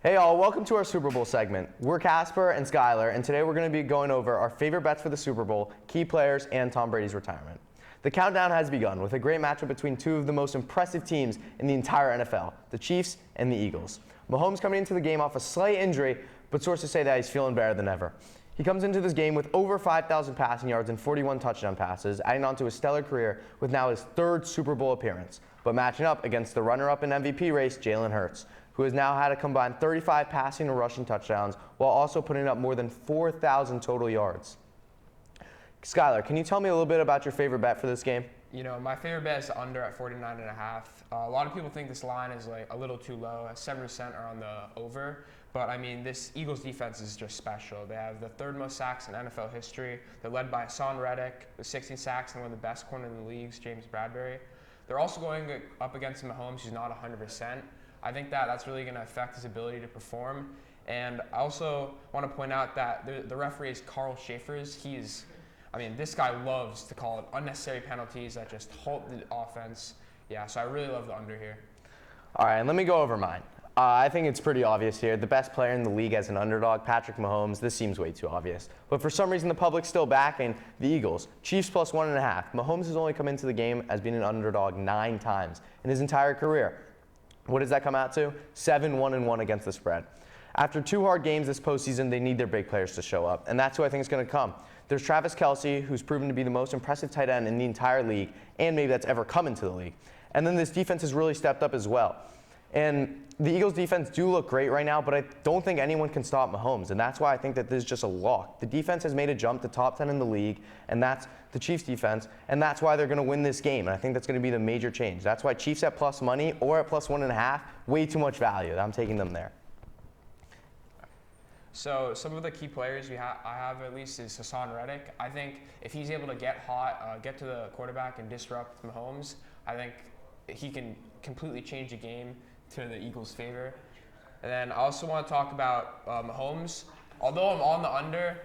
Hey all, welcome to our Super Bowl segment. We're Casper and Skyler, and today we're going to be going over our favorite bets for the Super Bowl, key players, and Tom Brady's retirement. The countdown has begun with a great matchup between two of the most impressive teams in the entire NFL, the Chiefs and the Eagles. Mahomes coming into the game off a slight injury, but sources say that he's feeling better than ever. He comes into this game with over 5,000 passing yards and 41 touchdown passes, adding on to his stellar career with now his third Super Bowl appearance, but matching up against the runner-up in MVP race, Jalen Hurts, who has now had a combined 35 passing and rushing touchdowns while also putting up more than 4,000 total yards. Skyler, can you tell me a little bit about your favorite bet for this game? You know, my favorite bet is the under at 49.5. A lot of people think this line is like a little too low. 7% are on the over. But I mean, this Eagles defense is just special. They have the third most sacks in NFL history. They're led by Hassan Reddick with 16 sacks and one of the best corners in the league, James Bradbury. They're also going up against Mahomes, who's not 100%. I think that's really going to affect his ability to perform. And I also want to point out that the referee is Carl Schaefer's. This guy loves to call it unnecessary penalties that just halt the offense. Yeah, so I really love the under here. All right, let me go over mine. I think it's pretty obvious here. The best player in the league as an underdog, Patrick Mahomes. This seems way too obvious. But for some reason, the public's still backing the Eagles. Chiefs plus 1.5. Mahomes has only come into the game as being an underdog 9 times in his entire career. What does that come out to? 7-1-1 against the spread. After 2 hard games this postseason, they need their big players to show up, and that's who I think is going to come. There's Travis Kelce, who's proven to be the most impressive tight end in the entire league, and maybe that's ever come into the league. And then this defense has really stepped up as well. And the Eagles defense do look great right now, but I don't think anyone can stop Mahomes, and that's why I think that this is just a lock. The defense has made a jump to top 10 in the league, and that's the Chiefs defense, and that's why they're going to win this game, and I think that's going to be the major change. That's why Chiefs at plus money or at plus 1.5, way too much value. I'm taking them there. So some of the key players I have at least is Hassan Reddick. I think if he's able to get hot, get to the quarterback and disrupt Mahomes, I think he can completely change the game to the Eagles' favor. And then I also want to talk about Mahomes. Although I'm on the under,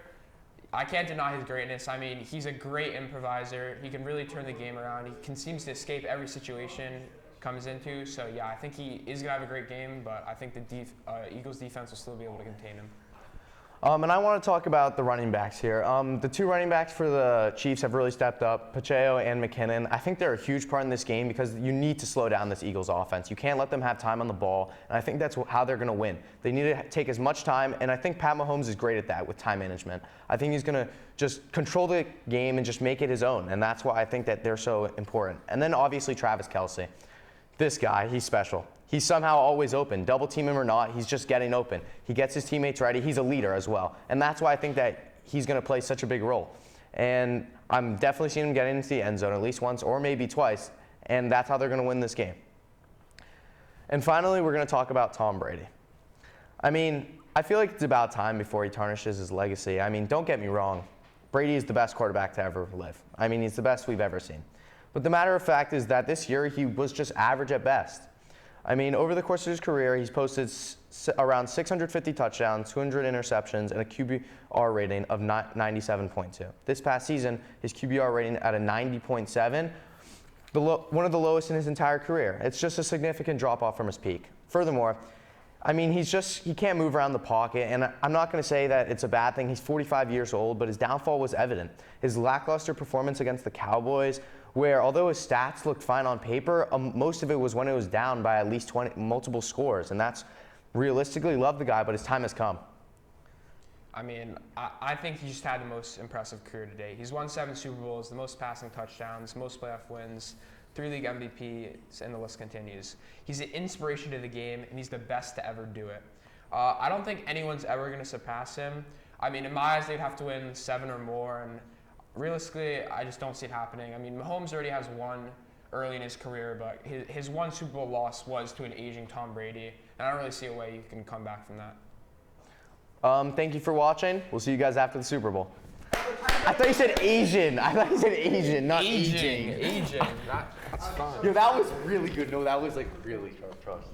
I can't deny his greatness. I mean, he's a great improviser. He can really turn the game around. He seems to escape every situation comes into. So yeah, I think he is going to have a great game, but I think the Eagles defense will still be able to contain him. And I want to talk about the running backs here. The 2 running backs for the Chiefs have really stepped up, Pacheco and McKinnon. I think they're a huge part in this game because you need to slow down this Eagles offense. You can't let them have time on the ball, and I think that's how they're going to win. They need to take as much time, and I think Pat Mahomes is great at that with time management. I think he's going to just control the game and just make it his own, and that's why I think that they're so important. And then obviously Travis Kelce. This guy, he's special. He's somehow always open. Double team him or not, he's just getting open. He gets his teammates ready. He's a leader as well. And that's why I think that he's going to play such a big role. And I'm definitely seeing him get into the end zone at least once or maybe twice. And that's how they're going to win this game. And finally, we're going to talk about Tom Brady. I mean, I feel like it's about time before he tarnishes his legacy. I mean, don't get me wrong. Brady is the best quarterback to ever live. I mean, he's the best we've ever seen. But the matter of fact is that this year he was just average at best. I mean, over the course of his career, he's posted around 650 touchdowns, 200 interceptions, and a QBR rating of 97.2. This past season, his QBR rating at a 90.7, one of the lowest in his entire career. It's just a significant drop-off from his peak. Furthermore, I mean, he can't move around the pocket, and I'm not going to say that it's a bad thing. He's 45 years old, but his downfall was evident. His lackluster performance against the Cowboys, where although his stats looked fine on paper, most of it was when it was down by at least multiple scores, and that's realistically, love the guy, but his time has come. I mean, I think he just had the most impressive career today. He's won 7 Super Bowls, the most passing touchdowns, most playoff wins, 3 league MVPs, and the list continues. He's an inspiration to the game, and he's the best to ever do it. I don't think anyone's ever going to surpass him. I mean, in my eyes, they'd have to win 7 or more, and realistically, I just don't see it happening. I mean, Mahomes already has 1 early in his career, but his 1 Super Bowl loss was to an aging Tom Brady, and I don't really see a way you can come back from that. Thank you for watching. We'll see you guys after the Super Bowl. I thought you said Asian. I thought you said Asian, not aging. Aging. That's fine. Yo, that was really good. No, that was like really trust.